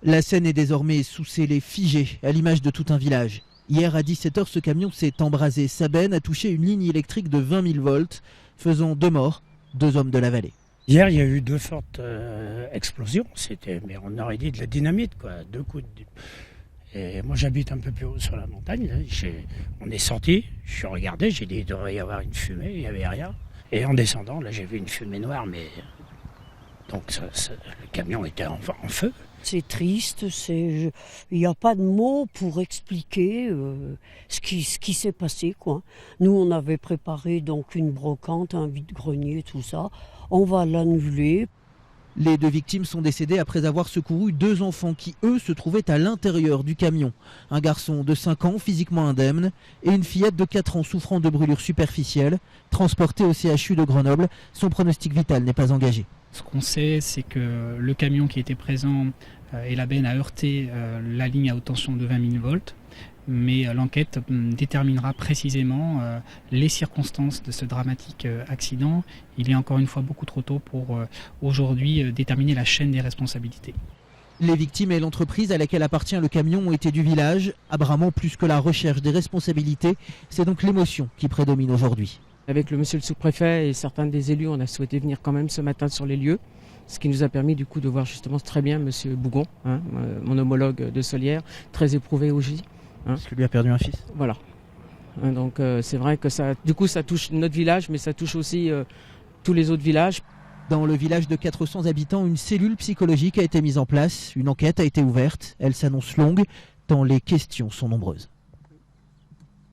La Seine est désormais sous scellé, figée, à l'image de tout un village. Hier à 17 h, ce camion s'est embrasé. Sa benne a touché une ligne électrique de 20 000 volts, faisant 2 morts, 2 hommes de la vallée. Hier, il y a eu 2 fortes explosions. Mais on aurait dit de la dynamite, quoi. 2 coups de... Et moi, j'habite un peu plus haut sur la montagne. Là. On est sorti, je suis regardé, j'ai dit il devrait y avoir une fumée, il n'y avait rien. Et en descendant, là, j'ai vu une fumée noire, mais donc le camion était en feu. C'est triste, il n'y a pas de mots pour expliquer ce qui s'est passé, quoi. Nous, on avait préparé donc une brocante, un vide-grenier, tout ça. On va l'annuler. Les 2 victimes sont décédées après avoir secouru 2 enfants qui, eux, se trouvaient à l'intérieur du camion. Un garçon de 5 ans, physiquement indemne, et une fillette de 4 ans souffrant de brûlures superficielles, transportée au CHU de Grenoble. Son pronostic vital n'est pas engagé. Ce qu'on sait, c'est que le camion qui était présent et la benne a heurté la ligne à haute tension de 20 000 volts. Mais l'enquête déterminera précisément les circonstances de ce dramatique accident. Il est encore une fois beaucoup trop tôt pour aujourd'hui déterminer la chaîne des responsabilités. Les victimes et l'entreprise à laquelle appartient le camion ont été du village. Apparemment, plus que la recherche des responsabilités, c'est donc l'émotion qui prédomine aujourd'hui. Avec le monsieur le sous-préfet et certains des élus, on a souhaité venir quand même ce matin sur les lieux, ce qui nous a permis du coup de voir justement très bien monsieur Bougon, mon homologue de Solières, très éprouvé au J. Parce que lui a perdu un fils. Voilà. Donc c'est vrai que ça touche notre village, mais ça touche aussi tous les autres villages. Dans le village de 400 habitants, une cellule psychologique a été mise en place. Une enquête a été ouverte. Elle s'annonce longue, tant les questions sont nombreuses.